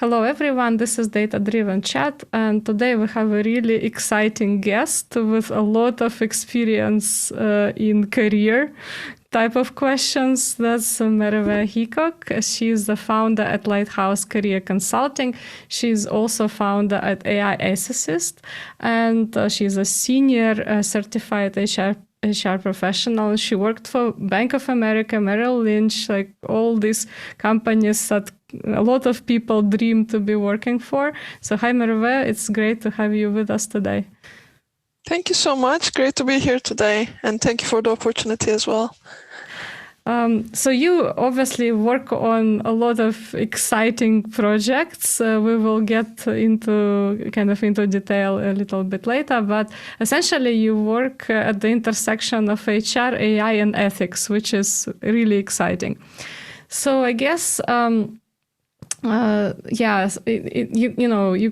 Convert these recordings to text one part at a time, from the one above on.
Hello, everyone. This is Data Driven Chat, and today we have a really exciting guest with a lot of experience in career type of questions. That's Merve Hickok. She is the founder at Lighthouse Career Consulting. She's also founder at AI Assist, and she's a senior certified HR professional. She worked for Bank of America, Merrill Lynch, like all these companies that a lot of people dream to be working for. So hi, Merve. It's great to have you with us today. Thank you so much. Great to be here today. And thank you for the opportunity as well. So you obviously work on a lot of exciting projects. We will get into detail a little bit later, but essentially you work at the intersection of HR, AI, and ethics, which is really exciting. So I guess you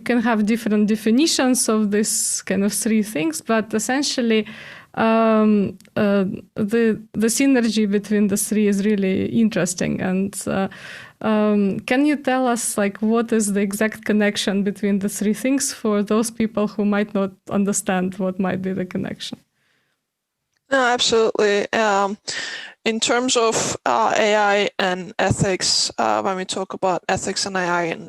can have different definitions of this kind of three things, but essentially the synergy between the three is really interesting. And can you tell us what is the exact connection between the three things for those people who might not understand what might be the connection? No, absolutely. In terms of AI and ethics, when we talk about ethics and AI in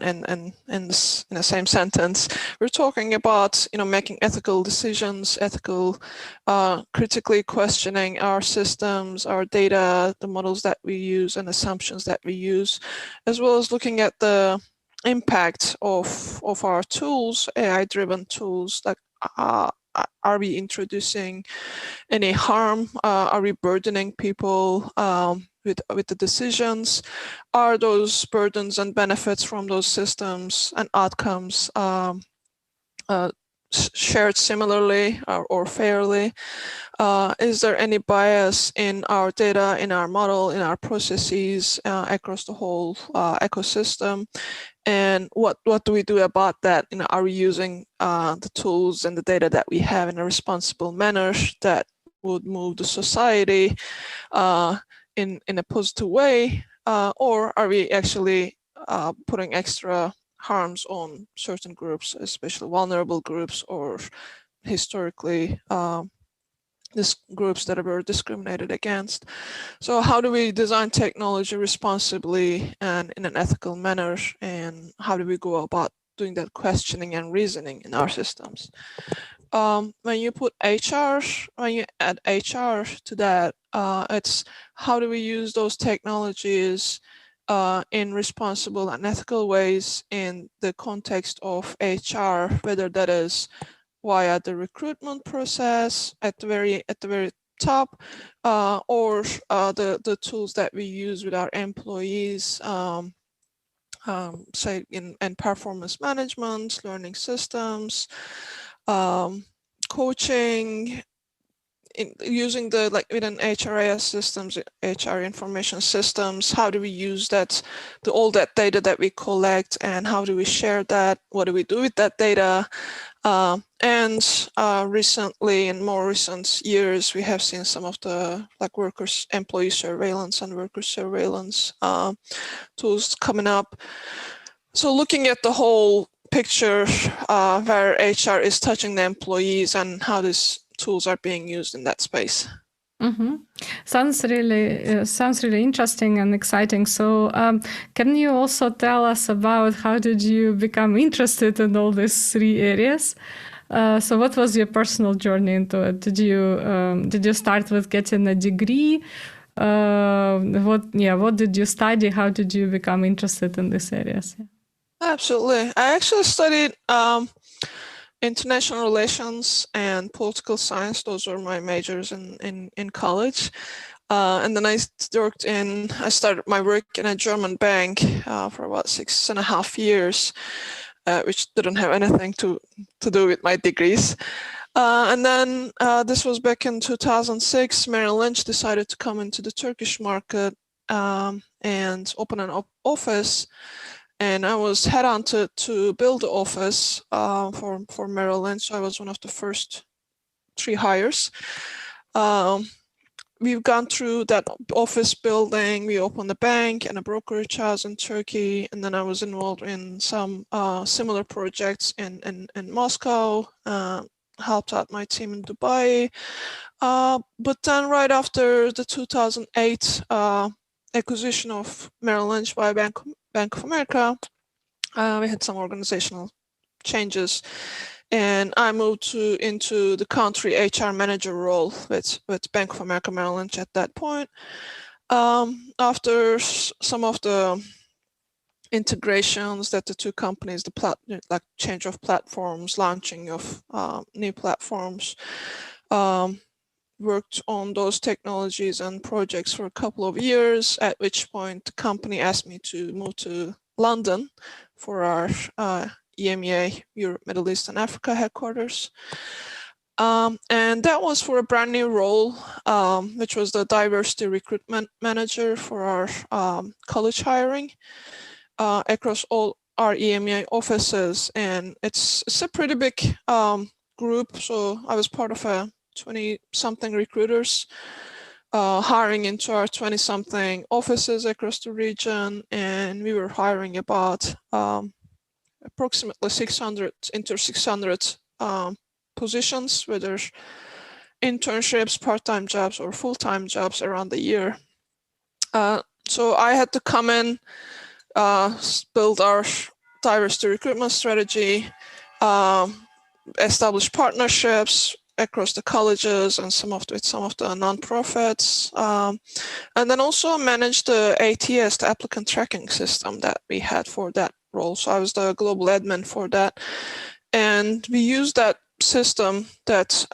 the same sentence, we're talking about making ethical decisions, critically questioning our systems, our data, the models that we use, and assumptions that we use, as well as looking at the impact of our tools, AI-driven tools, like are we introducing any harm? Are we burdening people with the decisions? Are those burdens and benefits from those systems and outcomes shared similarly or fairly? Is there any bias in our data, in our model, in our processes across the whole ecosystem? And what do we do about that? Are we using the tools and the data that we have in a responsible manner that would move the society in a positive way? Or are we actually putting extra harms on certain groups, especially vulnerable groups or historically these groups that were discriminated against? So how do we design technology responsibly and in an ethical manner? And how do we go about doing that questioning and reasoning in our systems? When you add HR to that, it's how do we use those technologies in responsible and ethical ways in the context of HR, whether that is via the recruitment process at the very top, or the tools that we use with our employees, say in performance management, learning systems, coaching, using within HRIS systems, HR information systems. How do we use all that data that we collect, and how do we share that? What do we do with that data? And recently, in more recent years, we have seen some of the employee surveillance and worker surveillance tools coming up. So looking at the whole picture where HR is touching the employees and how these tools are being used in that space. Mm-hmm. Sounds really interesting and exciting. So can you also tell us about how did you become interested in all these three areas? So what was your personal journey into it? Did you start with getting a degree? What did you study? How did you become interested in these areas? Yeah. Absolutely. I actually studied international relations and political science. Those were my majors in college. And then I started my work in a German bank for about 6.5 years, which didn't have anything to do with my degrees. And then this was back in 2006. Merrill Lynch decided to come into the Turkish market and open an office. And I was headhunted to build the office for Merrill Lynch. So I was one of the first 3 hires. we've gone through that office building. We opened a bank and a brokerage house in Turkey, and then I was involved in some similar projects in Moscow. Helped out my team in Dubai. But then right after the 2008 acquisition of Merrill Lynch by Bank of America, we had some organizational changes, and I moved into the country HR manager role with Bank of America Merrill Lynch at that point. After some of the integrations that the two companies, like change of platforms, launching of new platforms, worked on those technologies and projects for a couple of years, at which point the company asked me to move to London for our EMEA, Europe, Middle East, and Africa headquarters. And that was for a brand new role, which was the diversity recruitment manager for our college hiring across all our EMEA offices. And it's a pretty big group. So I was part of a 20-something recruiters hiring into our 20-something offices across the region. And we were hiring about approximately 600 positions, whether internships, part-time jobs, or full-time jobs around the year. So I had to come in, build our diversity recruitment strategy, establish partnerships across the colleges and some of the nonprofits, and then also manage the ATS, the applicant tracking system that we had for that role. So I was the global admin for that, and we used that system, that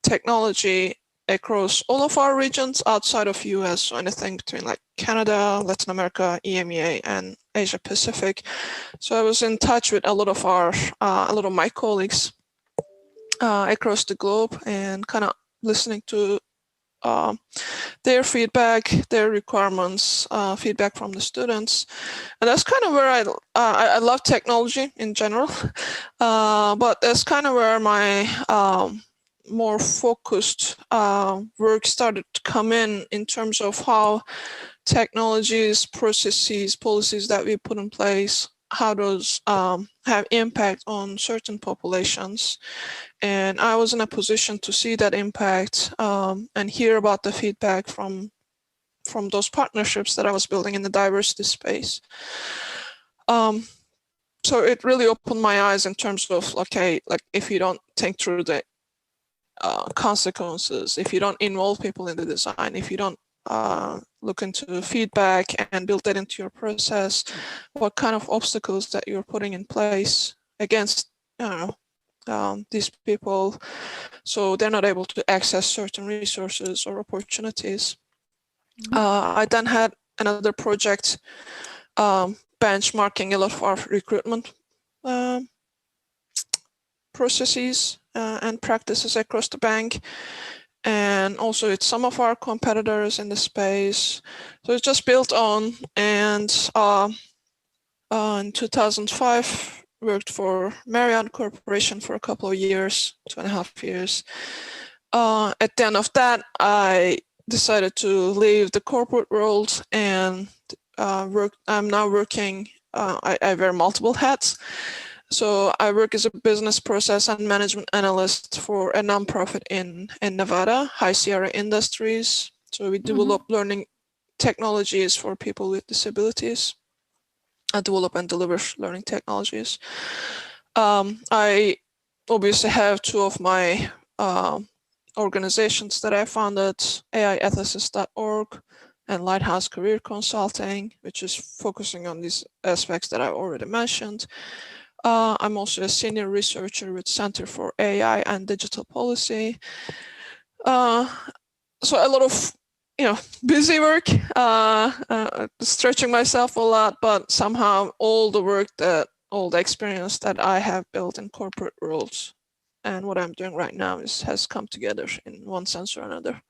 technology, across all of our regions outside of US, so anything between like Canada, Latin America, EMEA, and Asia Pacific. So I was in touch with a lot of my colleagues across the globe, and kind of listening to their feedback, their requirements, feedback from the students. And that's kind of where I love technology in general, but that's kind of where my more focused work started to come in terms of how technologies, processes, policies that we put in place, how those have impact on certain populations. And I was in a position to see that impact and hear about the feedback from those partnerships that I was building in the diversity space. So it really opened my eyes in terms of, okay, like if you don't think through the consequences, if you don't involve people in the design, if you don't look into feedback and build that into your process, what kind of obstacles that you're putting in place against, these people, so they're not able to access certain resources or opportunities. I then had another project benchmarking a lot of our recruitment processes and practices across the bank, and also it's some of our competitors in the space. So it's just built on, and in 2005, worked for Marriott Corporation for a couple of years, 2.5 years. At the end of that, I decided to leave the corporate world and I'm now working, I wear multiple hats. So I work as a business process and management analyst for a nonprofit in Nevada, High Sierra Industries. So we develop learning technologies for people with disabilities. I develop and deliver learning technologies. I obviously have two of my organizations that I founded, AIethicist.org and Lighthouse Career Consulting, which is focusing on these aspects that I already mentioned. I'm also a senior researcher with Center for AI and Digital Policy. So a lot of busy work, stretching myself a lot, but somehow all the experience that I have built in corporate roles and what I'm doing right now has come together in one sense or another.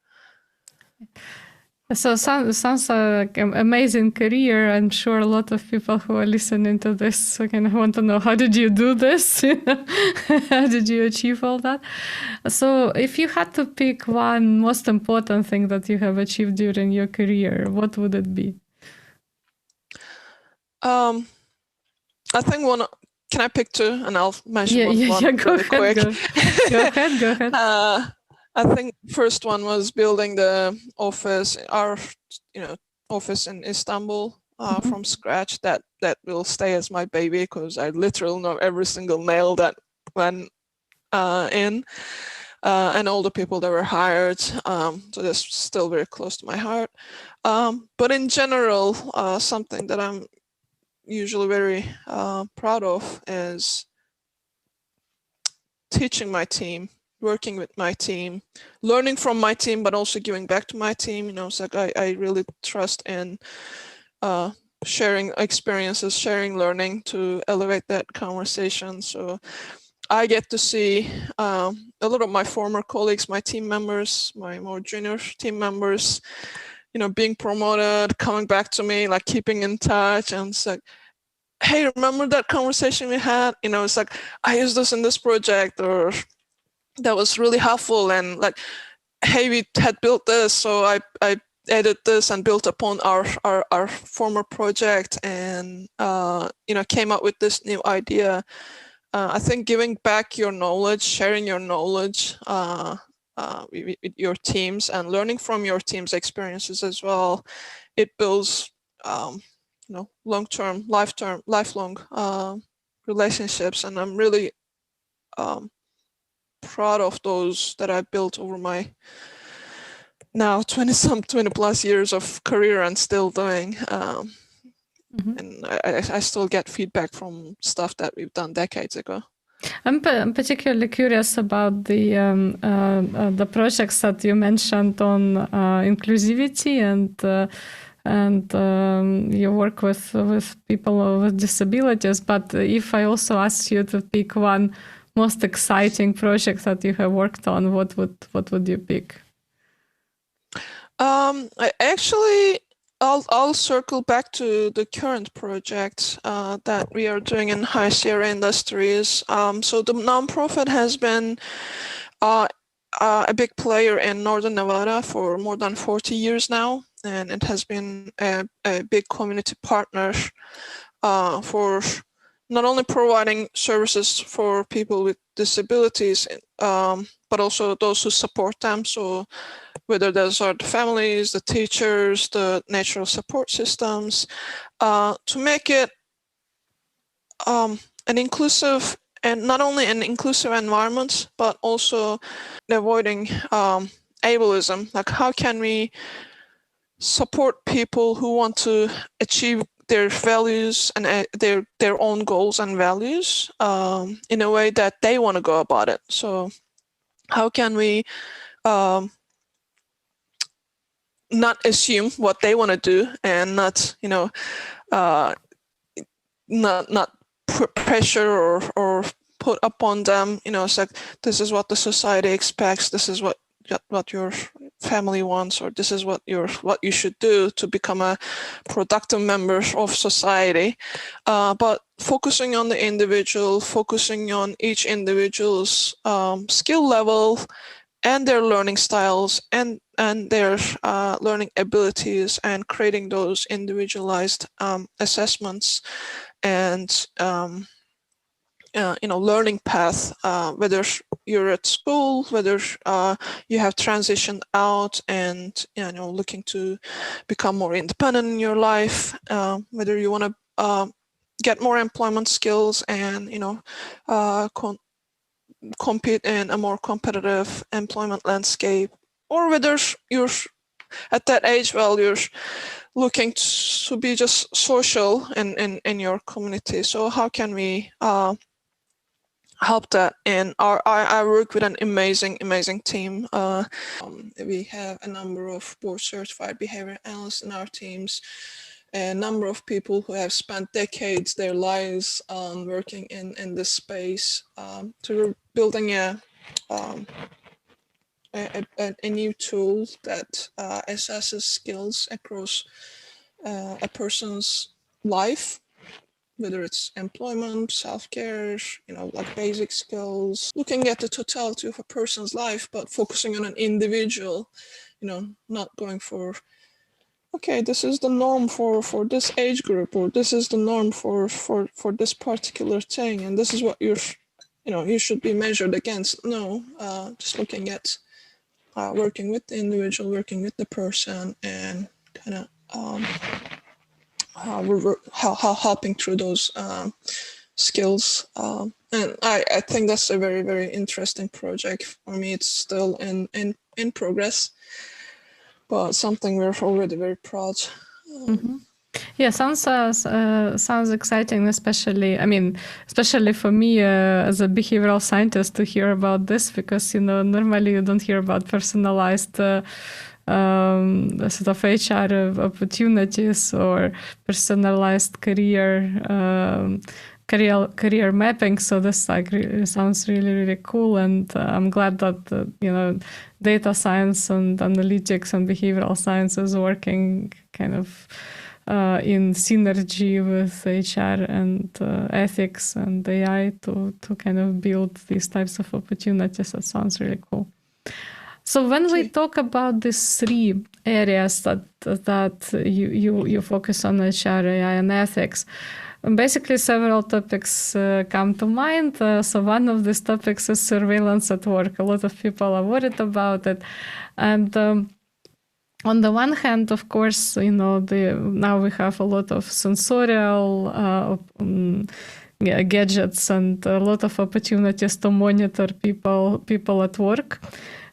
So sounds like an amazing career. I'm sure a lot of people who are listening to this kind of want to know, how did you do this? How did you achieve all that? So if you had to pick one most important thing that you have achieved during your career, what would it be? I think one. Can I pick two, and I'll mention one Go really ahead, quick. go ahead. I think first one was building the office, our office in Istanbul from scratch. That will stay as my baby, because I literally know every single nail that went in, and all the people that were hired. So that's still very close to my heart. But in general, something that I'm usually very proud of is teaching my team, working with my team, learning from my team, but also giving back to my team. It's like I really trust in sharing experiences, sharing learning to elevate that conversation. So I get to see a lot of my former colleagues, my team members, my more junior team members, being promoted, coming back to me, like keeping in touch, and it's like, hey, remember that conversation we had? It's like, I used this in this project, or that was really helpful, and like, hey, we had built this, so I added this and built upon our former project, and came up with this new idea. I think giving back your knowledge, sharing your knowledge with your teams, and learning from your team's experiences as well, it builds long-term, lifelong relationships. And I'm really proud of those that I built over my now 20 plus years of career, and still doing. And I still get feedback from stuff that we've done decades ago. I'm particularly curious about the projects that you mentioned on inclusivity, and you work with people with disabilities. But if I also asked you to pick one most exciting project that you have worked on, what would you pick? I'll circle back to the current project that we are doing in High Sierra Industries. So the nonprofit has been a big player in Northern Nevada for more than 40 years now, and it has been a big community partner for not only providing services for people with disabilities, but also those who support them. So whether those are the families, the teachers, the natural support systems, to make it an inclusive, and not only an inclusive environment, but also avoiding ableism. Like, how can we support people who want to achieve their values and their own goals and values in a way that they want to go about it? So how can we not assume what they want to do, and not not put pressure or put upon them. It's like, this is what the society expects, this is what your family wants, or this is what you should do to become a productive member of society. But focusing on the individual, focusing on each individual's skill level and their learning styles, and their learning abilities, and creating those individualized assessments and learning path, whether you're at school, whether you have transitioned out and looking to become more independent in your life, whether you want to get more employment skills and compete in a more competitive employment landscape, or whether you're at that age, you're looking to be just social in your community. So how can we help that? And I work with an amazing team. We have a number of board certified behavior analysts in our teams, a number of people who have spent decades their lives working in this space, to building a a new tool that assesses skills across a person's life, whether it's employment, self-care, like basic skills, looking at the totality of a person's life, but focusing on an individual, not going for, okay, this is the norm for this age group, or this is the norm for this particular thing, and this is what you should be measured against. No, just looking at working with the individual, working with the person, and kind of helping through those skills. And I think that's a very, very interesting project. For me, it's still in progress, but something we're already very proud. Yeah, sounds exciting, especially for me as a behavioral scientist to hear about this, because normally you don't hear about personalized sort of HR opportunities or personalized career mapping. So this really sounds really, really cool, and I'm glad that data science and analytics and behavioral science is working kind of in synergy with HR and ethics and AI to kind of build these types of opportunities. That sounds really cool. So when we talk about these three areas that you focus on, HR, AI, and ethics, basically several topics come to mind. So one of these topics is surveillance at work. A lot of people are worried about it, and on the one hand, of course, now we have a lot of sensorial gadgets and a lot of opportunities to monitor people at work,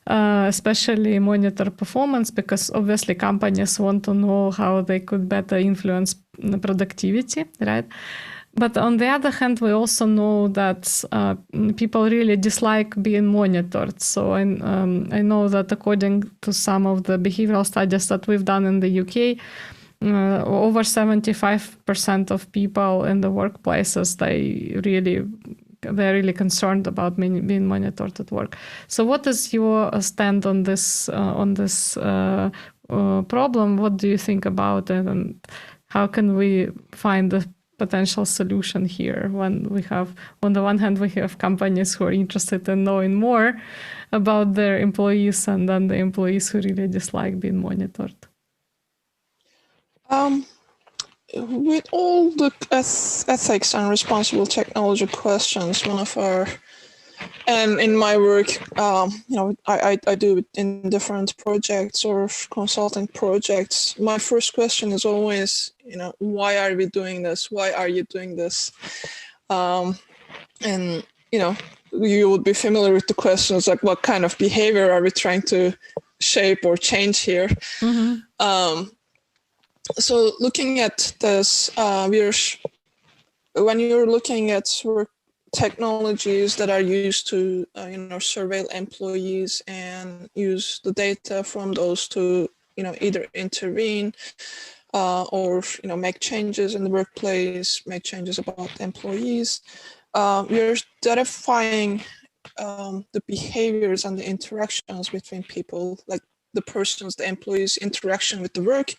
especially monitor performance, because obviously companies want to know how they could better influence productivity, right? But on the other hand, we also know that people really dislike being monitored. So I know that according to some of the behavioral studies that we've done in the UK, over 75% of people in the workplaces, they're really concerned about being monitored at work. So what is your stand on this problem? What do you think about it, and how can we find the potential solution here when we have, on the one hand, we have companies who are interested in knowing more about their employees, and then the employees who really dislike being monitored? With all the ethics and responsible technology questions, and in my work, I do it in different projects or consulting projects. My first question is always, why are we doing this? Why are you doing this? And, you would be familiar with the questions like, what kind of behavior are we trying to shape or change here? Mm-hmm. So looking at this, when you're looking at work technologies that are used to surveil employees and use the data from those to either intervene or make changes in the workplace, make changes about employees, we're identifying the behaviors and the interactions between people, like the employees' interaction with the work,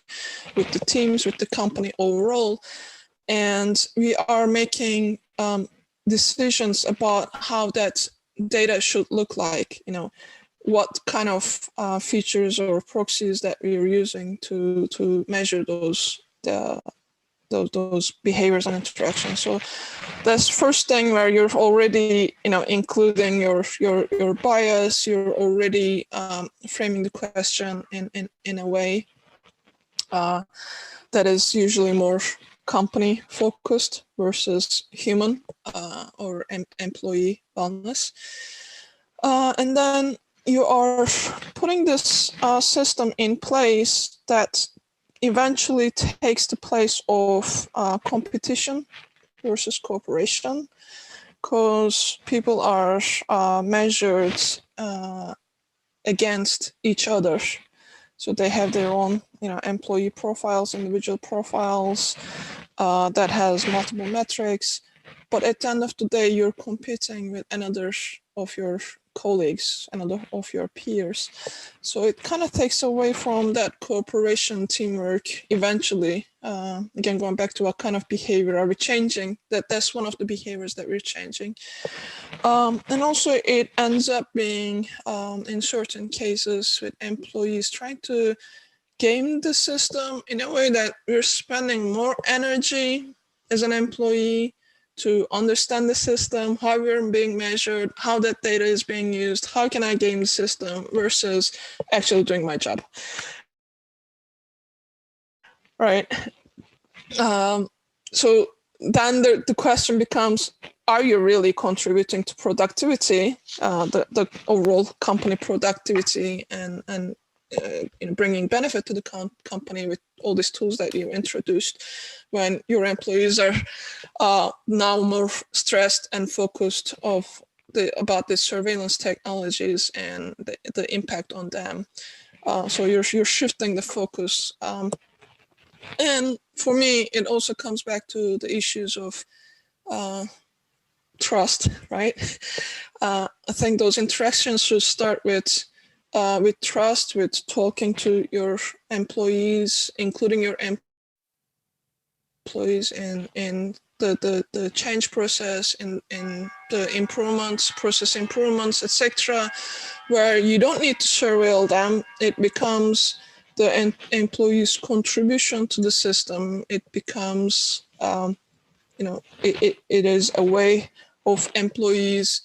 with the teams, with the company overall. And we are making decisions about how that data should look like, what kind of features or proxies that we are using to measure those behaviors and interactions. So that's first thing where you're already, including your bias, you're already framing the question in a way that is usually more company focused versus human or employee wellness. And then you are putting this system in place that eventually takes the place of competition versus cooperation, because people are measured against each other. So they have their own, employee profiles, individual profiles that has multiple metrics. But at the end of the day, you're competing with another of your colleagues and a lot of your peers. So it kind of takes away from that cooperation, teamwork eventually. Again, going back to what kind of behavior are we changing, that's one of the behaviors that we're changing. And also it ends up being, in certain cases, with employees trying to game the system in a way that we're spending more energy as an employee to understand the system, how we're being measured, how that data is being used, how can I game the system versus actually doing my job. Right. So then the question becomes, are you really contributing to productivity, the overall company productivity, and bringing benefit to the company with all these tools that you introduced, when your employees are now more stressed and focused about the surveillance technologies and the impact on them. So you're shifting the focus. And for me, it also comes back to the issues of trust, right? I think those interactions should start with trust, with talking to your employees, including your employees in the change process, in the improvements, process improvements, etc., where you don't need to surveil them. It becomes the employee's contribution to the system. It becomes, it is a way of employees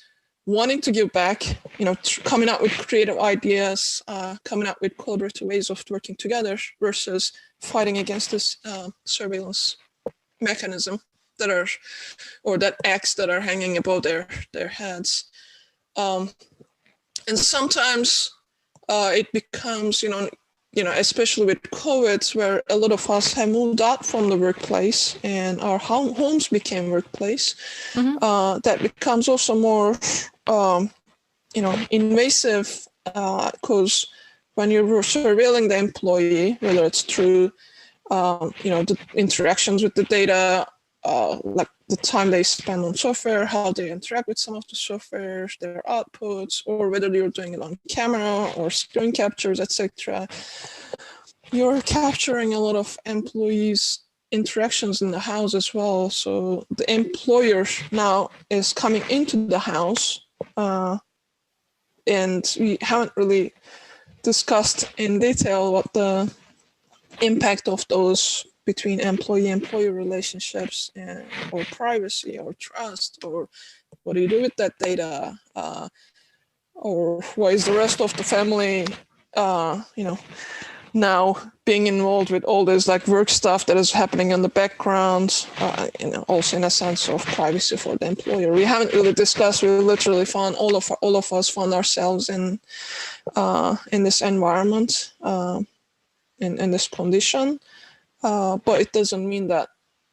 wanting to give back, coming up with creative ideas, coming up with collaborative ways of working together versus fighting against this surveillance mechanism that acts that are hanging above their heads. And sometimes it becomes, especially with COVID, where a lot of us have moved out from the workplace and our homes became workplace. That becomes also more, invasive, because when you're surveilling the employee, whether it's through, the interactions with the data, like the time they spend on software, how they interact with some of the software, their outputs, or whether you're doing it on camera or screen captures, etc. You're capturing a lot of employees' interactions in the house as well. So the employer now is coming into the house, and we haven't really discussed in detail what the impact of those between employee-employee relationships or privacy or trust, or what do you do with that data, or why is the rest of the family, now being involved with all this like work stuff that is happening in the background, also in a sense of privacy for the employer. We haven't really discussed. We literally found all of us found ourselves in this environment, in this condition. But it doesn't mean that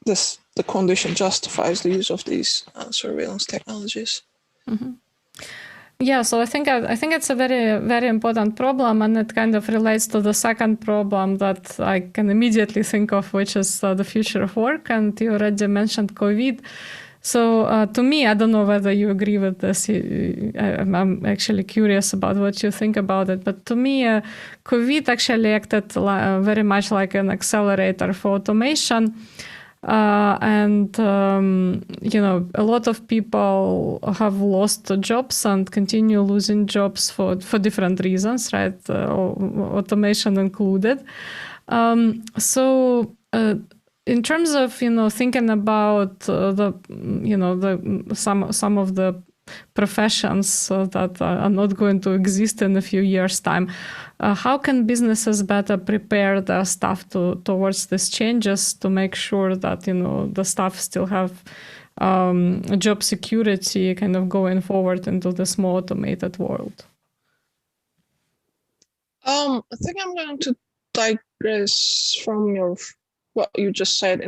the condition justifies the use of these surveillance technologies. Mm-hmm. Yeah, so I think it's a very, very important problem, and it kind of relates to the second problem that I can immediately think of, which is the future of work. And you already mentioned COVID. So to me, I don't know whether you agree with this. I'm actually curious about what you think about it. But to me, COVID actually acted very much like an accelerator for automation. And a lot of people have lost jobs and continue losing jobs for different reasons, right? Automation included. In terms of thinking about some of the professions that are not going to exist in a few years' time, how can businesses better prepare their staff towards these changes to make sure that the staff still have job security kind of going forward into this more automated world? I think I'm going to digress from what you just said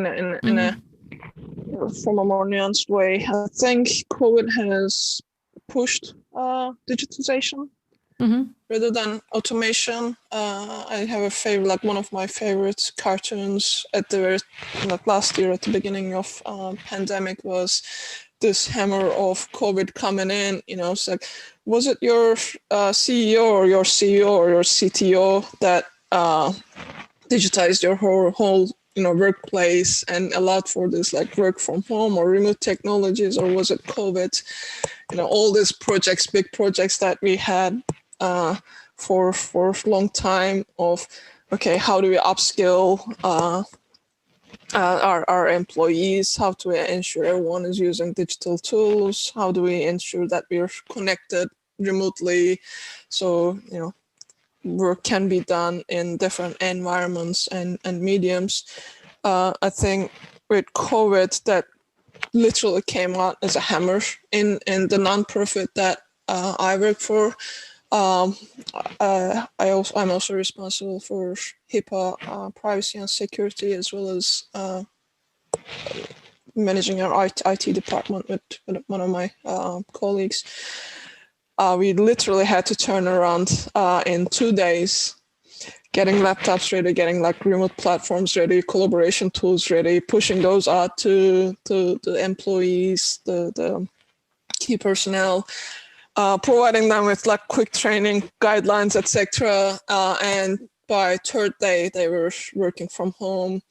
from a more nuanced way. I think COVID has pushed digitization rather than automation. I have a favorite, like one of my favorite cartoons at the like last year at the beginning of pandemic was this hammer of COVID coming in. You know, it's like, was it your CEO or your CEO or your CTO that digitized your whole workplace and allowed for this like work from home or remote technologies, or was it COVID? All these projects, big projects that we had for a long time of, okay, how do we upskill our employees? How do we ensure everyone is using digital tools? How do we ensure that we're connected remotely? So, work can be done in different environments and mediums. I think with COVID, that literally came out as a hammer in the nonprofit that I work for. I'm also responsible for HIPAA, privacy and security, as well as managing our IT department with one of my colleagues. We literally had to turn around in 2 days, getting laptops ready, getting like remote platforms ready, collaboration tools ready, pushing those out to the employees, the key personnel, providing them with like quick training guidelines, etc. And by third day, they were working from home.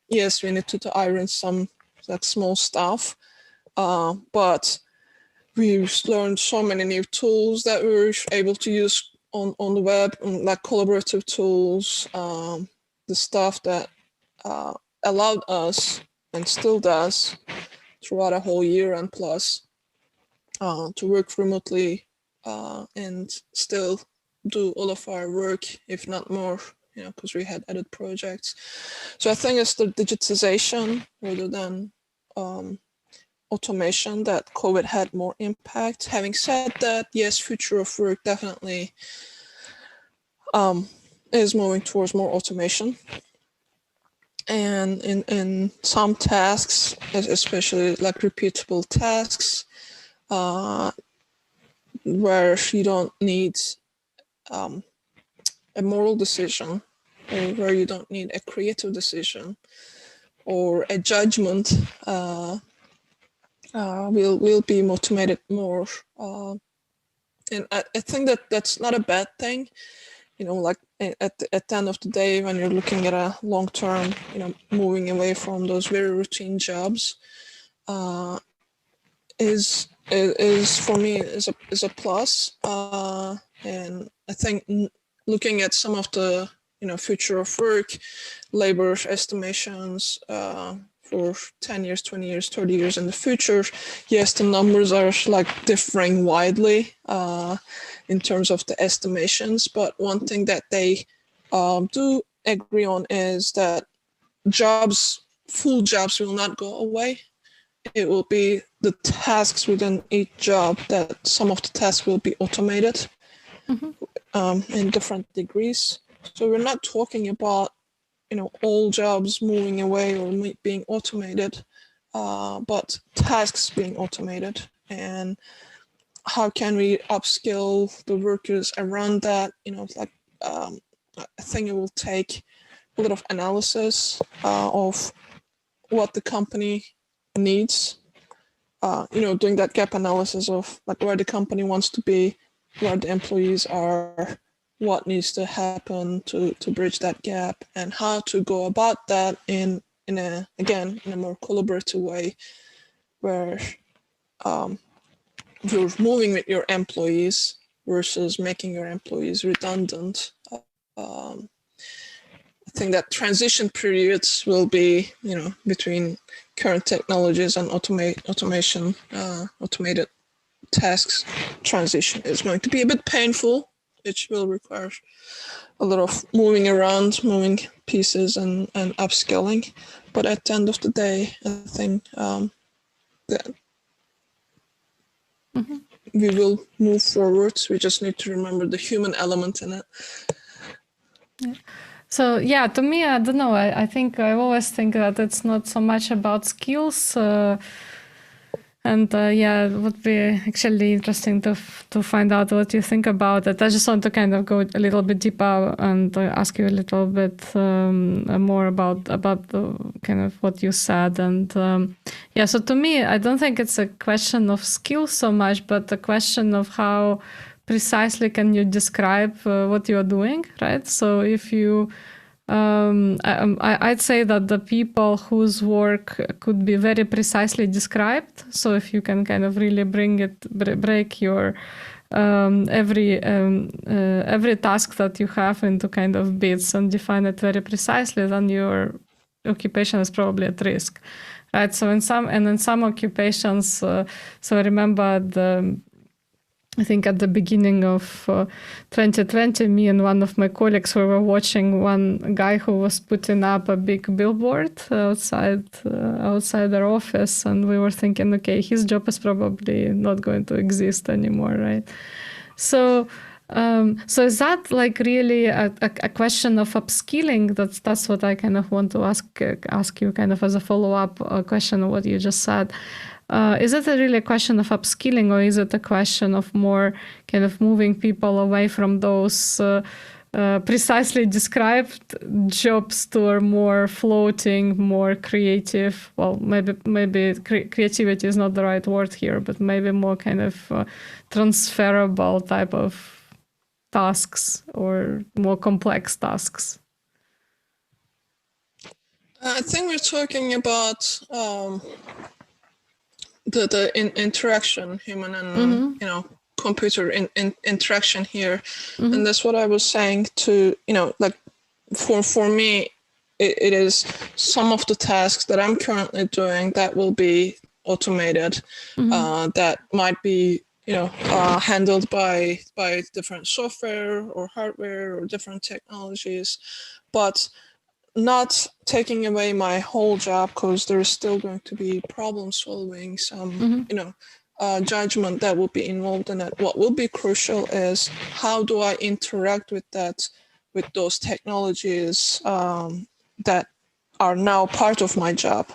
Yes, we needed to iron some like small stuff, but we learned so many new tools that we were able to use on the web, like collaborative tools, the stuff that allowed us, and still does, throughout a whole year and plus, to work remotely and still do all of our work, if not more, because we had added projects. So I think it's the digitization rather than automation that COVID had more impact. Having said that, yes, future of work definitely is moving towards more automation. And in some tasks, especially like repeatable tasks, where you don't need a moral decision, or where you don't need a creative decision or a judgment, will be motivated more. And I think that that's not a bad thing. Like at the end of the day, when you're looking at a long term, moving away from those very routine jobs, is for me is a plus. And I think looking at some of the future of work, labor estimations for 10 years, 20 years, 30 years in the future, yes, the numbers are like differing widely in terms of the estimations. But one thing that they do agree on is that full jobs will not go away. It will be the tasks within each job that some of the tasks will be automated in different degrees. So we're not talking about all jobs moving away or being automated, but tasks being automated. And how can we upskill the workers around that? I think it will take a lot of analysis of what the company needs, doing that gap analysis of like where the company wants to be, where the employees are, what needs to happen to bridge that gap, and how to go about that in a more collaborative way, where you're moving with your employees versus making your employees redundant. I think that transition periods will be, between current technologies and automation, automated tasks. Transition is going to be a bit painful, which will require a lot of moving around, moving pieces and upskilling. But at the end of the day, I think that we will move forward. We just need to remember the human element in it. Yeah. So yeah, to me, I don't know. I think I always think that it's not so much about skills And it would be actually interesting to find out what you think about it. I just want to kind of go a little bit deeper and ask you a little bit more about the kind of what you said. And so to me, I don't think it's a question of skill so much, but a question of how precisely can you describe what you're doing, right? So if you I'd say that the people whose work could be very precisely described. So if you can kind of really break your every task that you have into kind of bits and define it very precisely, then your occupation is probably at risk, right? So in some occupations, so I remember I think at the beginning of 2020, me and one of my colleagues, we were watching one guy who was putting up a big billboard outside their office, and we were thinking, okay, his job is probably not going to exist anymore, right? So is that like really a question of upskilling? That's what I kind of want to ask you, kind of as a follow-up question of what you just said. Is it really a question of upskilling, or is it a question of more kind of moving people away from those precisely described jobs to a more floating, more creative? Well, maybe creativity is not the right word here, but maybe more kind of transferable type of tasks or more complex tasks. I think we're talking about the interaction, human and computer interaction here, and that's what I was saying to like for me, it is some of the tasks that I'm currently doing that will be automated, that might be handled by different software or hardware or different technologies, but not taking away my whole job, because there's still going to be problem solving, some judgment that will be involved in it. What will be crucial is how do I interact with those technologies that are now part of my job,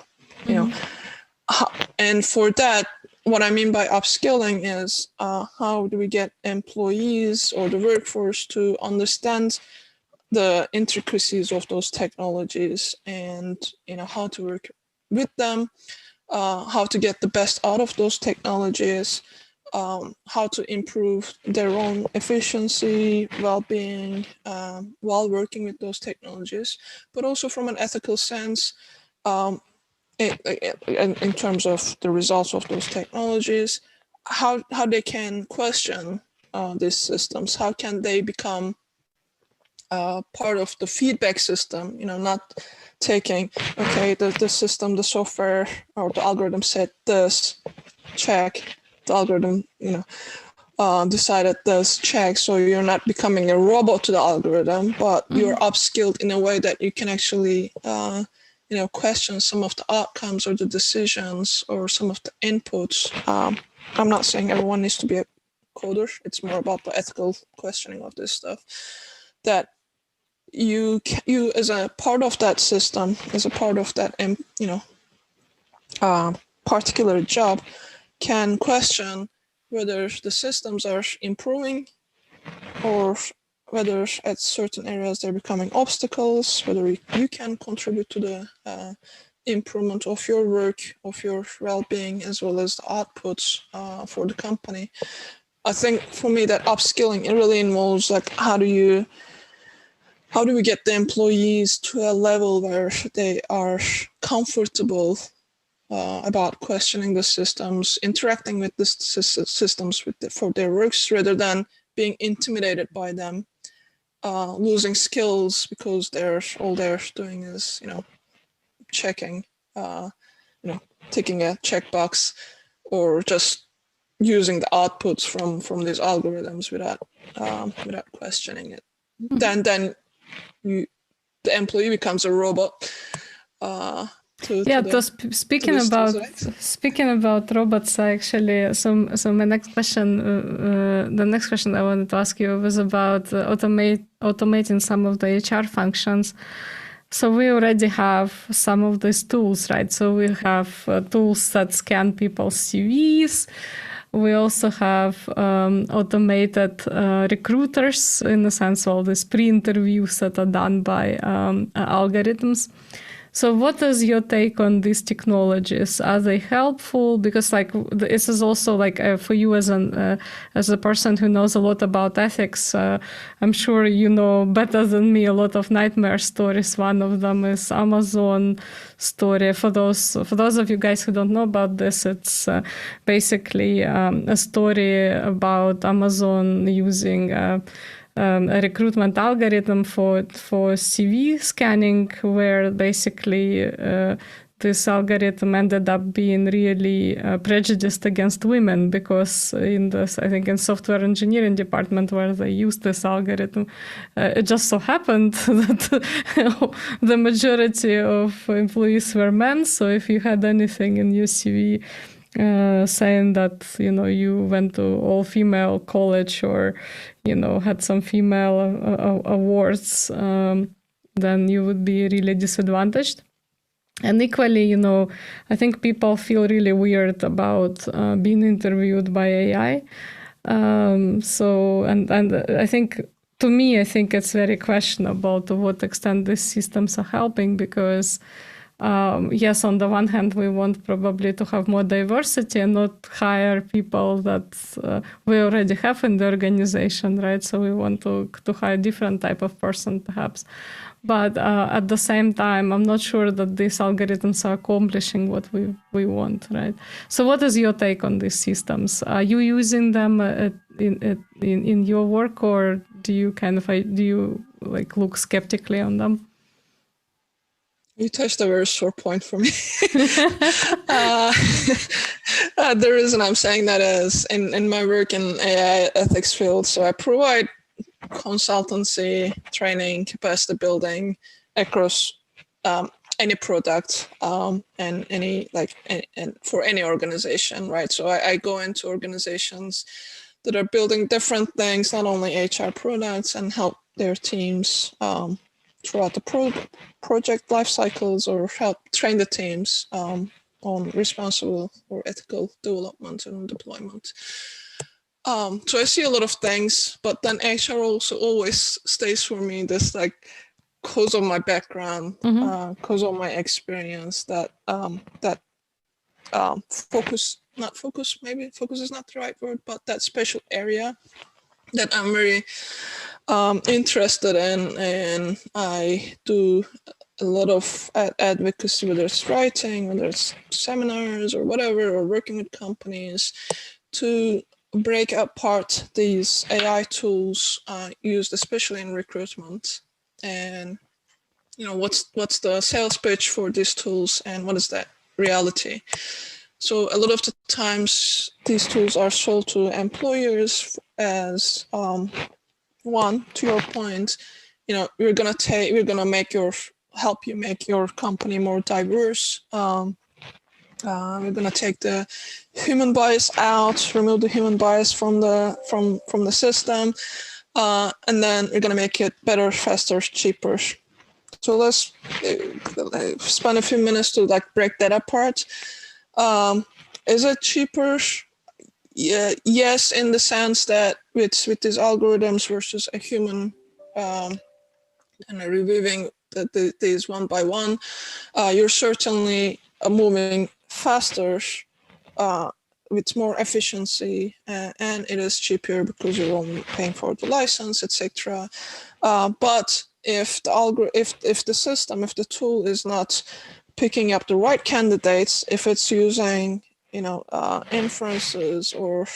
and for that, what I mean by upskilling is how do we get employees or the workforce to understand the intricacies of those technologies, and how to work with them, how to get the best out of those technologies, how to improve their own efficiency, well-being, while working with those technologies, but also from an ethical sense, in terms of the results of those technologies, how they can question these systems, how can they become part of the feedback system, not taking, okay, the system, the software or the algorithm said this, check, the algorithm, decided this, check. So you're not becoming a robot to the algorithm, but you're upskilled in a way that you can actually, question some of the outcomes or the decisions or some of the inputs. I'm not saying everyone needs to be a coder. It's more about the ethical questioning of this stuff, that you as a part of that system, as a part of that particular job, can question whether the systems are improving or whether at certain areas they're becoming obstacles, whether you can contribute to the improvement of your work, of your well-being, as well as the outputs for the company. I think for me that upskilling, it really involves like how do we get the employees to a level where they are comfortable about questioning the systems, interacting with the systems for their works, rather than being intimidated by them, losing skills because all they're doing is checking, ticking a checkbox, or just using the outputs from these algorithms without questioning it. Then the employee becomes a robot. Speaking about robots, actually, so my next question, the next question I wanted to ask you was about automating some of the HR functions. So we already have some of these tools, right? So we have tools that scan people's CVs. We also have automated recruiters, in the sense all these pre-interviews that are done by algorithms. So what is your take on these technologies? Are they helpful? Because like this is also like for you as a person who knows a lot about ethics, I'm sure you know better than me a lot of nightmare stories. One of them is Amazon story. For those of you guys who don't know about this, it's basically a story about Amazon using a recruitment algorithm for CV scanning, where basically this algorithm ended up being really prejudiced against women, because in this, I think in software engineering department where they used this algorithm, it just so happened that the majority of employees were men. So if you had anything in your CV saying that you went to all female college, or had some female awards, then you would be really disadvantaged. And equally, I think people feel really weird about being interviewed by AI. And I think, to me, I think it's very questionable to what extent these systems are helping, because yes, on the one hand, we want probably to have more diversity and not hire people that we already have in the organization, right? So we want to hire different type of person, perhaps. But at the same time, I'm not sure that these algorithms are accomplishing what we want, right? So what is your take on these systems? Are you using them in your work, or do you look skeptically on them? You touched a very sore point for me. The reason I'm saying that is in my work in AI ethics field, so I provide consultancy, training, capacity building across any product and and for any organization, right? So I go into organizations that are building different things, not only HR products, and help their teams throughout the project life cycles, or help train the teams on responsible or ethical development and deployment. So I see a lot of things, but then HR also always stays for me this, like, because of my background, because of my experience, that focus is not the right word, but that special area that I'm very interested in, and I do a lot of advocacy, whether it's writing, whether it's seminars or whatever, or working with companies to break apart these AI tools used especially in recruitment, and what's the sales pitch for these tools, and what is that reality. So a lot of the times these tools are sold to employers as one, to your point, we're gonna help you make your company more diverse. We're gonna take the human bias out, remove the human bias from the system, and then we're gonna make it better, faster, cheaper. So let's spend a few minutes to break that apart. Is it cheaper? Yeah, yes, in the sense that with these algorithms versus a human and reviewing these one by one, you're certainly moving faster with more efficiency, and it is cheaper because you're only paying for the license, etc. But if the tool is not picking up the right candidates, if it's using inferences or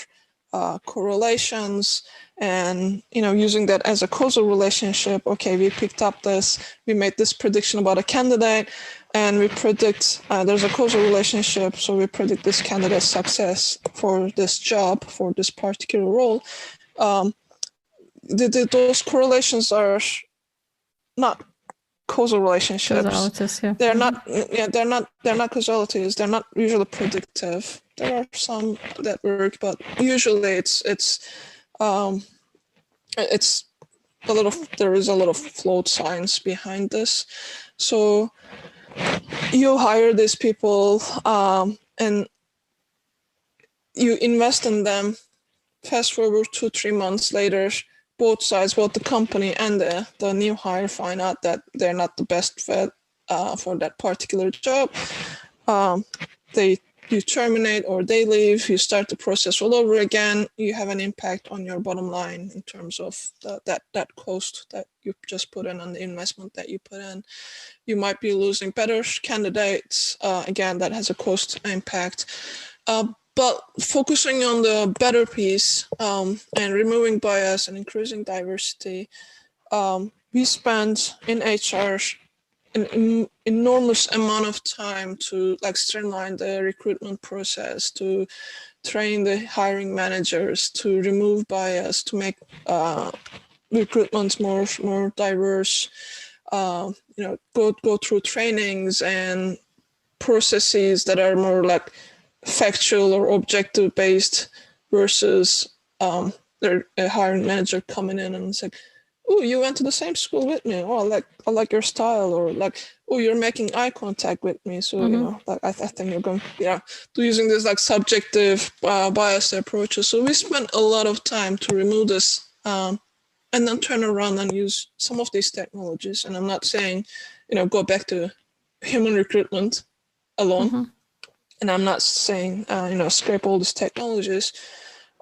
correlations, and using that as a causal relationship, okay, we picked up this, we made this prediction about a candidate, and we predict there's a causal relationship, so we predict this candidate's success for this job, for this particular role. Those correlations are not causal relationships. Causalities, yeah. They're not. Yeah, they're not causalities. They're not usually predictive. There are some that work, but usually it's a lot of, there is a lot of flawed science behind this. So you hire these people and you invest in them. Fast forward 2-3 months later, both sides, both the company and the new hire, find out that they're not the best fit for that particular job. You terminate or they leave, you start the process all over again. You have an impact on your bottom line in terms of that cost that you just put in and the investment that you put in. You might be losing better candidates. Again, that has a cost impact. But focusing on the better piece and removing bias and increasing diversity, we spend in HR an enormous amount of time to streamline the recruitment process, to train the hiring managers, to remove bias, to make recruitment more diverse. Go through trainings and processes that are more like factual or objective based versus a hiring manager coming in and saying, "Oh, you went to the same school with me. Oh, I like your style," or "Oh, you're making eye contact with me." So I think you're going, to using this subjective biased approaches. So we spent a lot of time to remove this, and then turn around and use some of these technologies. And I'm not saying, go back to human recruitment alone. And I'm not saying, scrape all these technologies,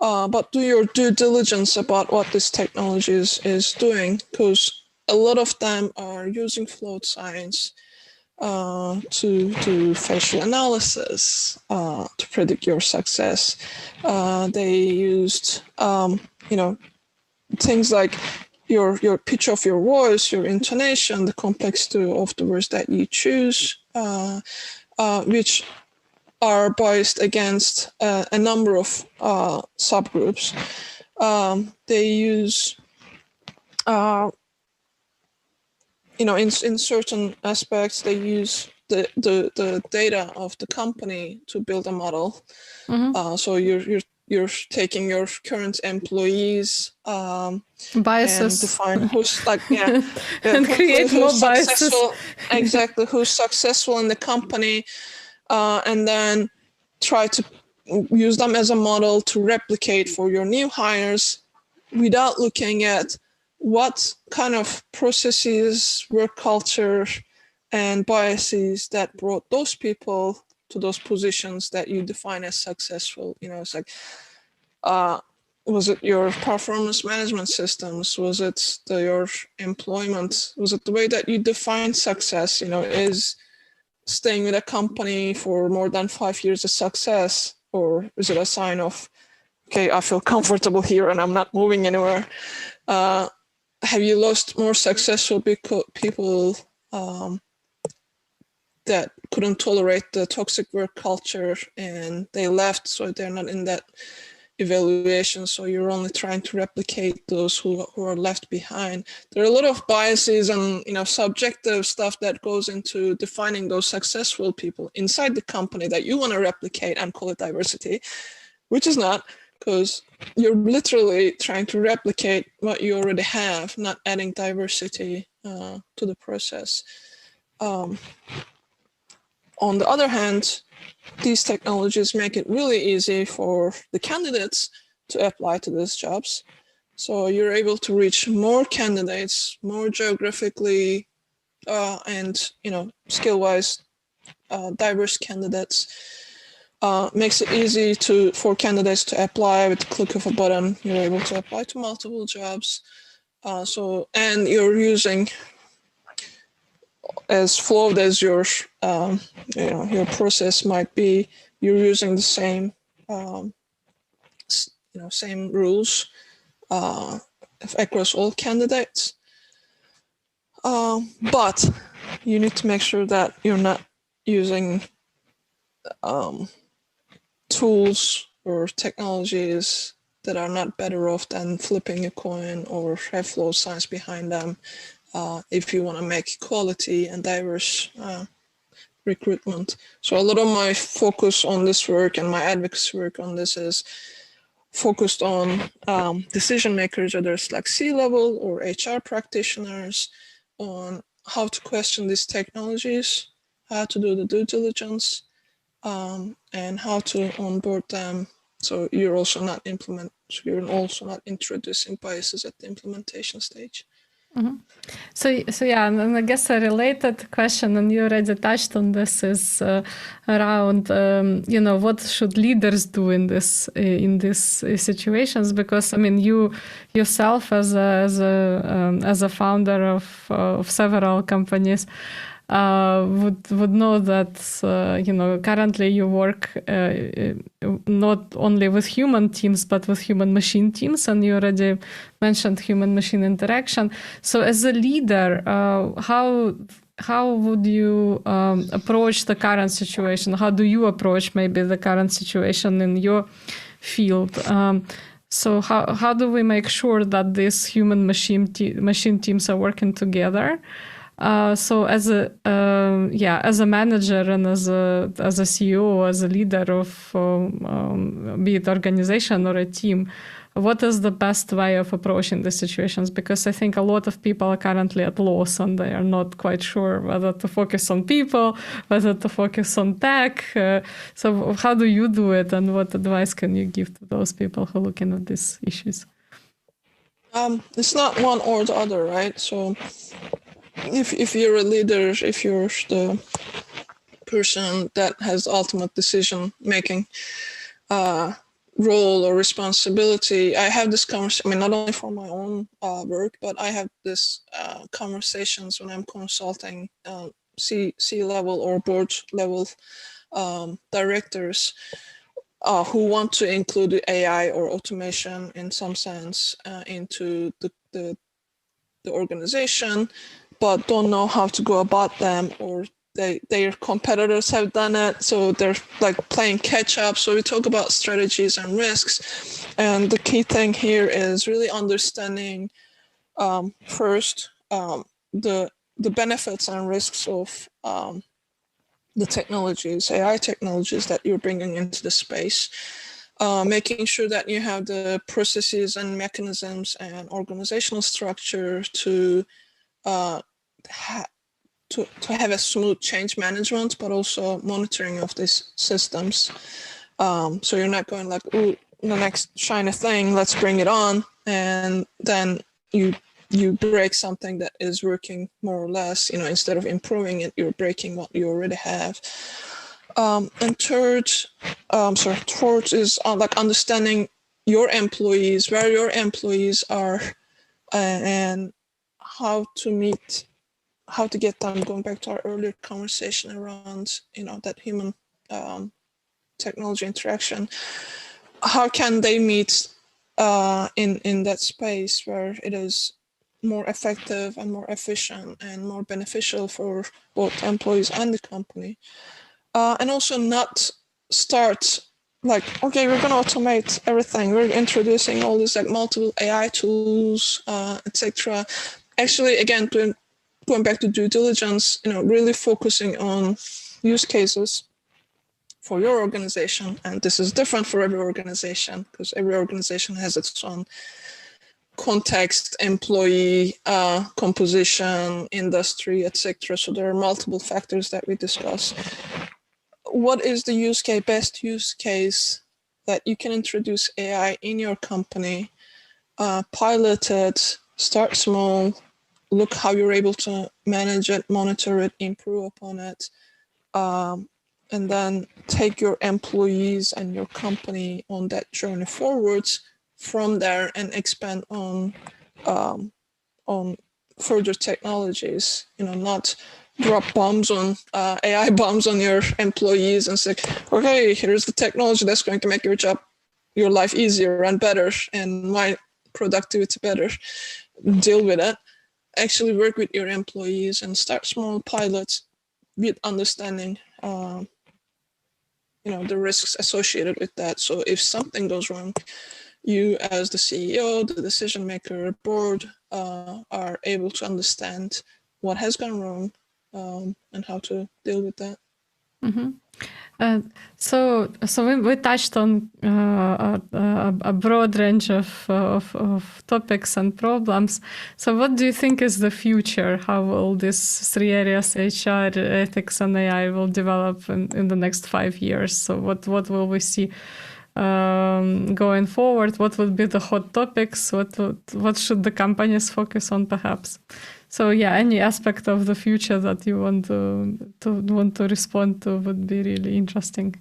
but do your due diligence about what this technology is doing, because a lot of them are using float science to do facial analysis to predict your success. They used, things like your pitch of your voice, your intonation, the complexity of the words that you choose, which are biased against a number of subgroups. They use, in certain aspects, they use the data of the company to build a model. So you're taking your current employees biases and define who's and create more biases. Exactly, who's successful in the company, and then try to use them as a model to replicate for your new hires without looking at what kind of processes, work culture, and biases that brought those people to those positions that you define as successful. It's like, was it your performance management systems? Was it your employment? Was it the way that you define success? Is staying with a company for more than 5 years a success, or is it a sign of, okay, I feel comfortable here and I'm not moving anywhere? Have you lost more successful people that couldn't tolerate the toxic work culture and they left, so they're not in that evaluation, so you're only trying to replicate those who are left behind? There are a lot of biases and subjective stuff that goes into defining those successful people inside the company that you want to replicate and call it diversity, which is not, because you're literally trying to replicate what you already have, not adding diversity to the process. On the other hand, these technologies make it really easy for the candidates to apply to these jobs. So you're able to reach more candidates, more geographically and skill-wise diverse candidates. Makes it easy for candidates to apply with the click of a button. You're able to apply to multiple jobs. And you're using, as flawed as your process might be, you're using the same same rules across all candidates. But you need to make sure that you're not using tools or technologies that are not better off than flipping a coin or have flow science behind them. If you want to make quality and diverse recruitment. So a lot of my focus on this work and my advocacy work on this is focused on decision makers, whether it's like C-level or HR practitioners, on how to question these technologies, how to do the due diligence, and how to onboard them. So you're also not introducing biases at the implementation stage. Mm-hmm. So yeah, and I guess a related question, and you already touched on this, is around what should leaders do in these situations? Because I mean, you yourself as a founder of several companies. Would know that currently you work not only with human teams but with human machine teams, and you already mentioned human machine interaction. So as a leader, how would you approach the current situation? How do you approach maybe the current situation in your field? So how do we make sure that these human machine teams are working together? So as a manager and as a CEO, as a leader of be it organization or a team, what is the best way of approaching these situations? Because I think a lot of people are currently at loss and they are not quite sure whether to focus on people, whether to focus on tech. So how do you do it, and what advice can you give to those people who are looking at these issues? It's not one or the other, right? So if you're a leader, if you're the person that has ultimate decision making role or responsibility, I have this conversation. I mean, not only for my own work, but I have this conversations when I'm consulting C-level or board level directors who want to include AI or automation in some sense into the organization, but don't know how to go about them, or their competitors have done it, so they're like playing catch up. So we talk about strategies and risks, and the key thing here is really understanding first the benefits and risks of the technologies, AI technologies that you're bringing into the space. Making sure that you have the processes and mechanisms and organizational structure to have a smooth change management, but also monitoring of these systems. So you're not going like, ooh, the next shiny thing, let's bring it on, and then you break something that is working more or less. Instead of improving it, you're breaking what you already have. And fourth is like understanding your employees, where your employees are, and how to get them, going back to our earlier conversation around, that human technology interaction. How can they meet in that space where it is more effective and more efficient and more beneficial for both employees and the company? And also not start like, okay, we're going to automate everything. We're introducing all these like multiple AI tools, etc. Actually, again, going back to due diligence, really focusing on use cases for your organization. And this is different for every organization because every organization has its own context, employee composition, industry, etc. So there are multiple factors that we discuss. What is the best use case that you can introduce AI in your company? Pilot it, start small, look how you're able to manage it, monitor it, improve upon it, and then take your employees and your company on that journey forwards from there and expand on further technologies. Not drop bombs on AI bombs on your employees and say, okay, here's the technology that's going to make your life easier and better and my productivity better. Deal with it. Actually work with your employees and start small pilots with understanding the risks associated with that. So if something goes wrong, you as the CEO, the decision maker, board are able to understand what has gone wrong and how to deal with that. So we touched on a broad range of topics and problems. So what do you think is the future? How will these three areas, HR, ethics, and AI, will develop in the next 5 years? So what will we see going forward? What would be the hot topics? What should the companies focus on, perhaps? So yeah, any aspect of the future that you want to respond to would be really interesting.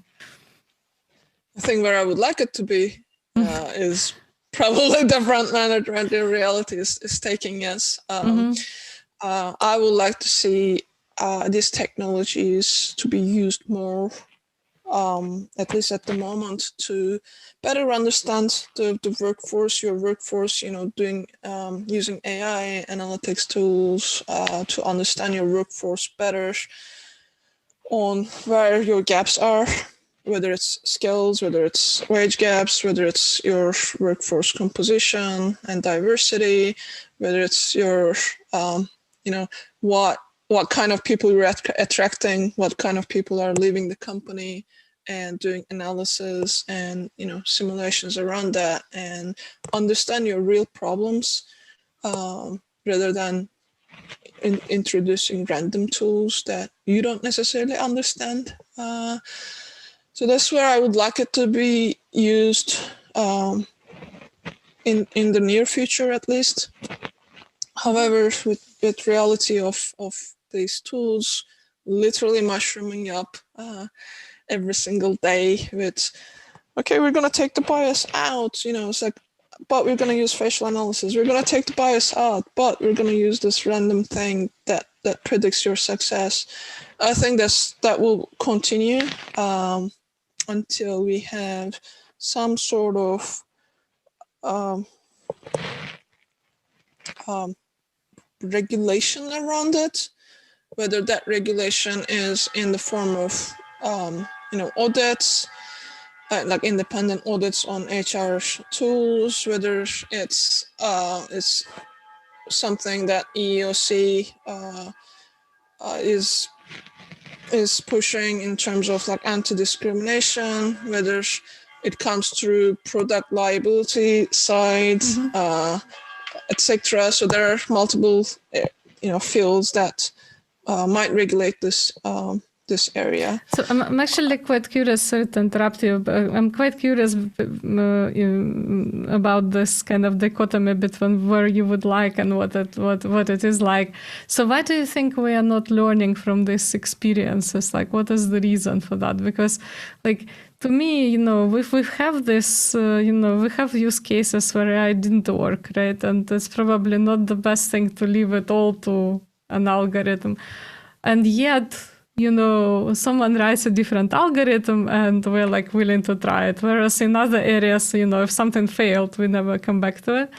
I think where I would like it to be is probably different management in reality is taking us. I would like to see these technologies to be used more, at least at the moment, to better understand the workforce, your workforce, doing using AI analytics tools to understand your workforce better, on where your gaps are, whether it's skills, whether it's wage gaps, whether it's your workforce composition and diversity, whether it's your, what kind of people you're attracting, what kind of people are leaving the company, and doing analysis and simulations around that, and understand your real problems rather than introducing random tools that you don't necessarily understand. So that's where I would like it to be used in the near future, at least. However, with reality of these tools literally mushrooming up every single day with, okay, we're going to take the bias out, it's like, but we're going to use facial analysis. We're going to take the bias out, but we're going to use this random thing that predicts your success. I think that will continue until we have some sort of regulation around it, whether that regulation is in the form of audits, like independent audits on HR tools, whether it's something that EEOC is pushing in terms of like anti-discrimination, whether it comes through product liability side, etc. So there are multiple fields that might regulate this area. So I'm actually quite curious, sorry to interrupt you, but I'm quite curious about this kind of dichotomy between where you would like and what it is like. So why do you think we are not learning from these experiences? Like, what is the reason for that? Because, like, to me, we have this, we have use cases where AI didn't work, right? And it's probably not the best thing to leave it all to an algorithm. And yet, someone writes a different algorithm and we're like willing to try it. Whereas in other areas, if something failed, we never come back to it.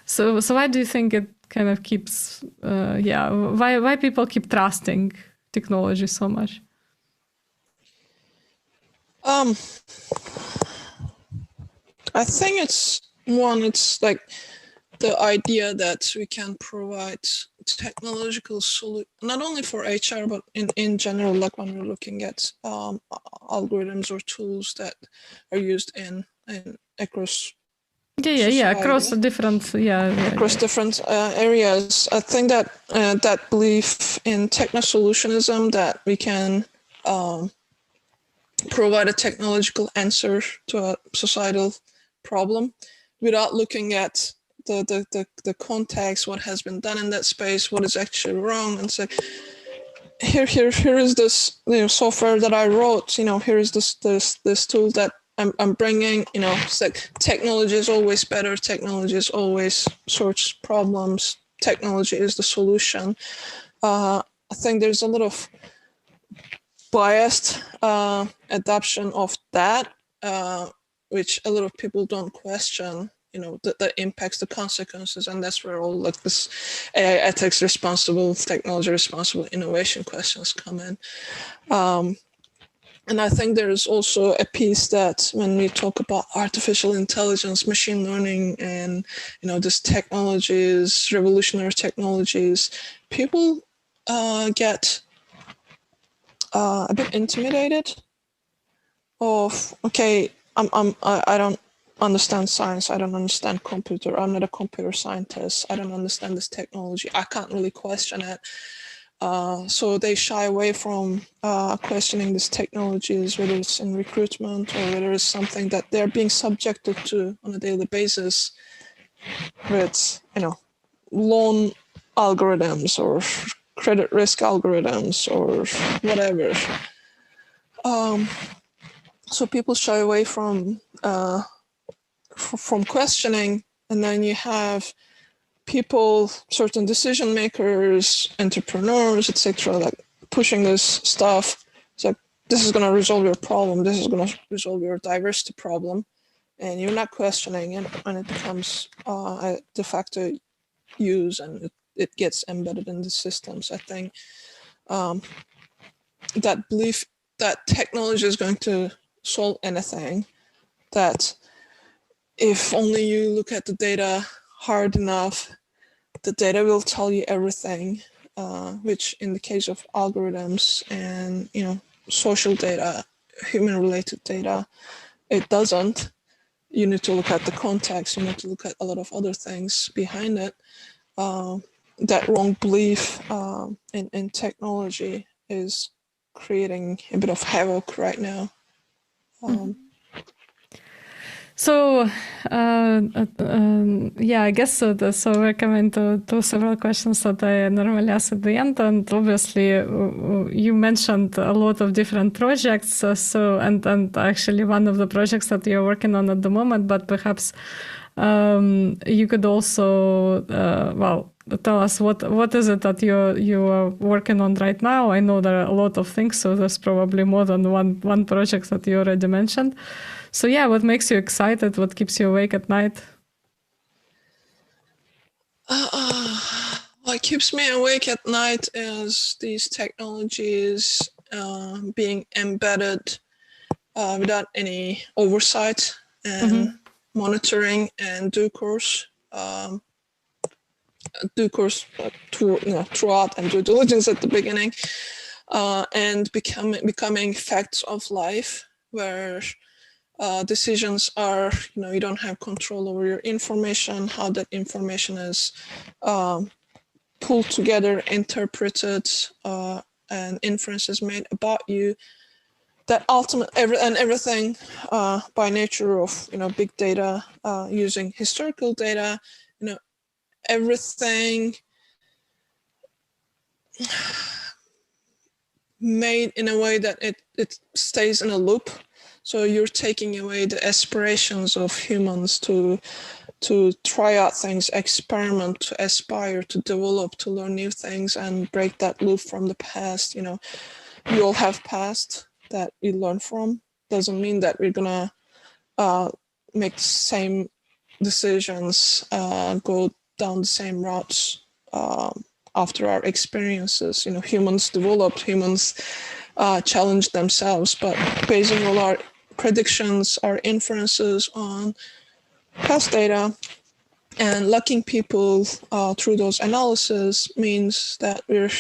So why do you think it kind of keeps, why people keep trusting technology so much? I think it's like the idea that we can provide technological solution, not only for HR, but in general, like when we're looking at algorithms or tools that are used in across across different different areas. I think that that belief in techno-solutionism, that we can provide a technological answer to a societal problem without looking at the context, what has been done in that space, what is actually wrong, and say, here is this software that I wrote, here is this tool that I'm bringing, it's like technology is always better, technology is always sorts problems, technology is the solution. I think there's a lot of biased adoption of that, which a lot of people don't question, the impacts, the consequences, and that's where all like this AI ethics responsible, technology responsible innovation questions come in. And I think there is also a piece that when we talk about artificial intelligence, machine learning, and these technologies, revolutionary technologies, people get a bit intimidated of, okay, I don't understand science, I don't understand computer, I'm not a computer scientist, I don't understand this technology, I can't really question it. So they shy away from questioning these technologies, whether it's in recruitment or whether it's something that they're being subjected to on a daily basis with, loan algorithms or credit risk algorithms or whatever. So people shy away from questioning, and then you have people, certain decision makers, entrepreneurs, etc., like pushing this stuff. It's like, this is going to resolve your problem. This is going to resolve your diversity problem, and you're not questioning it, and it becomes a de facto use, and it gets embedded in the systems. I think that belief that technology is going to solve anything, that if only you look at the data hard enough, the data will tell you everything, which in the case of algorithms and social data, human related data, it doesn't. You need to look at the context, you need to look at a lot of other things behind it. That wrong belief in technology is creating a bit of havoc right now. So, yeah, I guess so. So we're coming to several questions that I normally ask at the end, and obviously, you mentioned a lot of different projects. And actually, one of the projects that you're working on at the moment, but perhaps you could also, tell us what is it that you are working on right now. I know there are a lot of things, so there's probably more than one project that you already mentioned. So yeah, what makes you excited? What keeps you awake at night? What keeps me awake at night is these technologies being embedded without any oversight and monitoring and due course throughout, and due diligence at the beginning, and becoming facts of life, where decisions are, you don't have control over your information, how that information is pulled together, interpreted, and inferences made about you. That everything by nature of big data, using historical data, everything made in a way that it stays in a loop. So you're taking away the aspirations of humans to try out things, experiment, to aspire, to develop, to learn new things, and break that loop from the past. We all have past that we learn from. Doesn't mean that we're gonna make the same decisions, go down the same routes after our experiences. Humans developed, humans challenge themselves, but basing all our predictions, our inferences on past data, and locking people through those analyses means that we're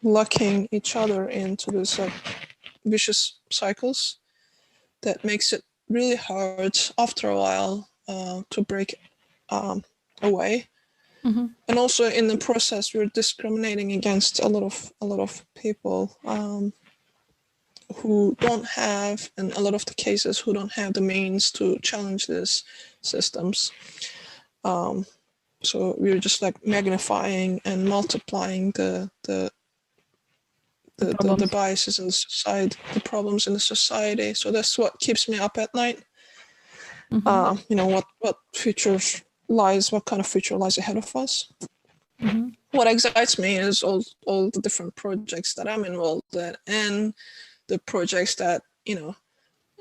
locking each other into this vicious cycles that makes it really hard after a while to break away. And also in the process, we're discriminating against a lot of people who don't have, in a lot of the cases, who don't have the means to challenge these systems. So we're just like magnifying and multiplying the biases in the society, the problems in the society. So that's what keeps me up at night. What kind of future lies ahead of us. What excites me is all the different projects that I'm involved in, and the projects that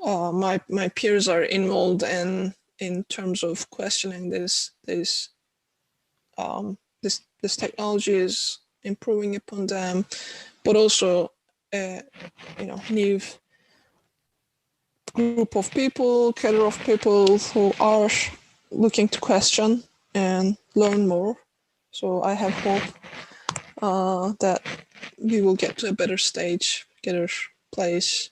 my peers are involved in terms of questioning this technology is improving upon them, but also new group of people, cadre of people who are looking to question and learn more. So I have hope that we will get to a better stage, place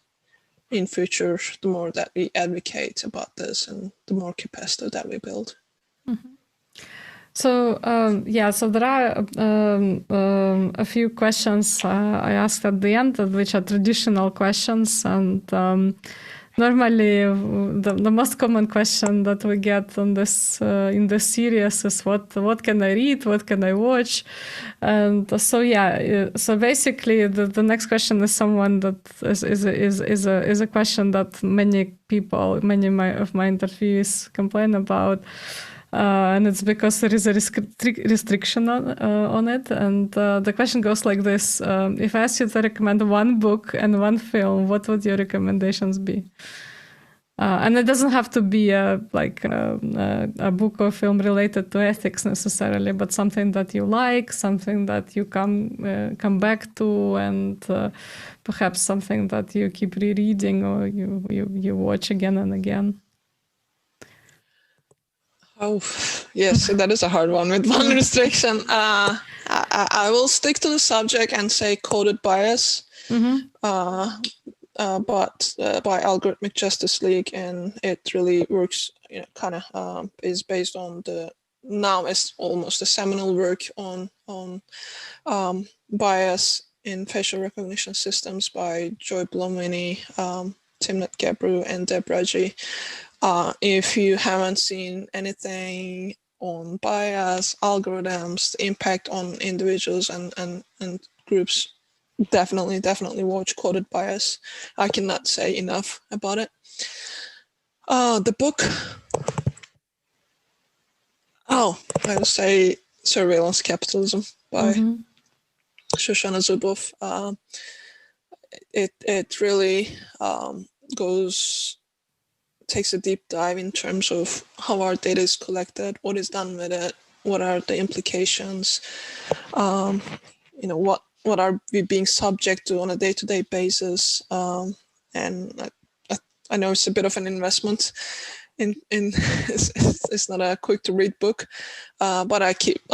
in future, the more that we advocate about this and the more capacity that we build. So so there are a few questions I asked at the end, which are traditional questions, and normally the most common question that we get on this in this series is what can I read, what can I watch, and so basically the next question is someone that is a question that many people, of my interviewees complain about. And it's because there is a restriction on it. And the question goes like this. If I asked you to recommend one book and one film, what would your recommendations be? And it doesn't have to be a book or film related to ethics necessarily, but something that you like, something that you come back to, and perhaps something that you keep rereading or you watch again and again. Oh, yes, that is a hard one with one restriction. I will stick to the subject and say coded bias, but by Algorithmic Justice League, and it really works, is based on now it's almost a seminal work on bias in facial recognition systems by Joy Blomini, Timnit Gebru, and Deb Raji. If you haven't seen anything on bias, algorithms, the impact on individuals and groups, definitely watch Coded Bias. I cannot say enough about it. The book, I would say Surveillance Capitalism by Shoshana Zuboff. It really takes a deep dive in terms of how our data is collected, what is done with it, what are the implications, what are we being subject to on a day-to-day basis, and I know it's a bit of an investment. It's not a quick to read book, but I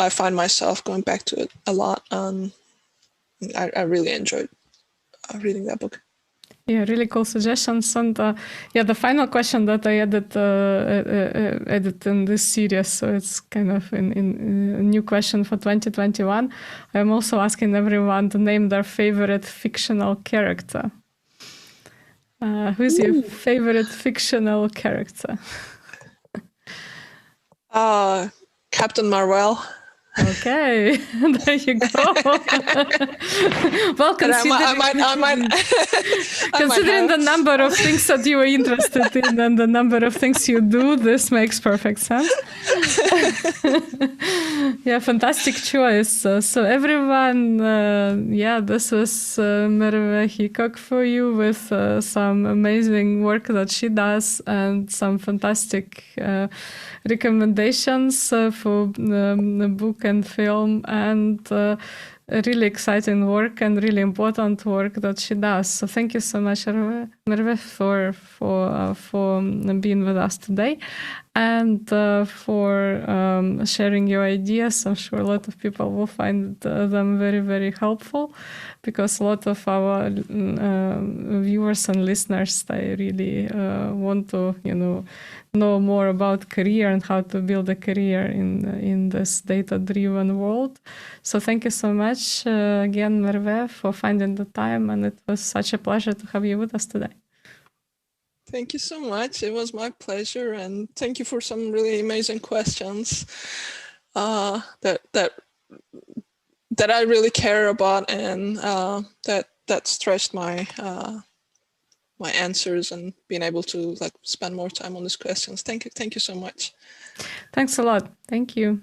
find myself going back to it a lot, and I really enjoyed reading that book. Yeah, really cool suggestions. And the final question that I added in this series, so it's kind of a new question for 2021. I'm also asking everyone to name their favorite fictional character. Who's your favorite fictional character? Captain Marvel. Okay, there you go. Well, considering the number of things that you are interested in and the number of things you do, this makes perfect sense. Yeah, fantastic choice. So everyone, this was Merve Hickok for you with some amazing work that she does and some fantastic recommendations for the book and film, and really exciting work and really important work that she does. So thank you so much, Merve, for being with us today and for sharing your ideas. I'm sure a lot of people will find them very, very helpful, because a lot of our viewers and listeners, they really want to, know more about career and how to build a career in this data-driven world. So thank you so much again, Merve, for finding the time, and it was such a pleasure to have you with us today. Thank you so much. It was my pleasure, and thank you for some really amazing questions that I really care about, and that stretched my my answers and being able to spend more time on these questions. Thank you so much. Thanks a lot. Thank you.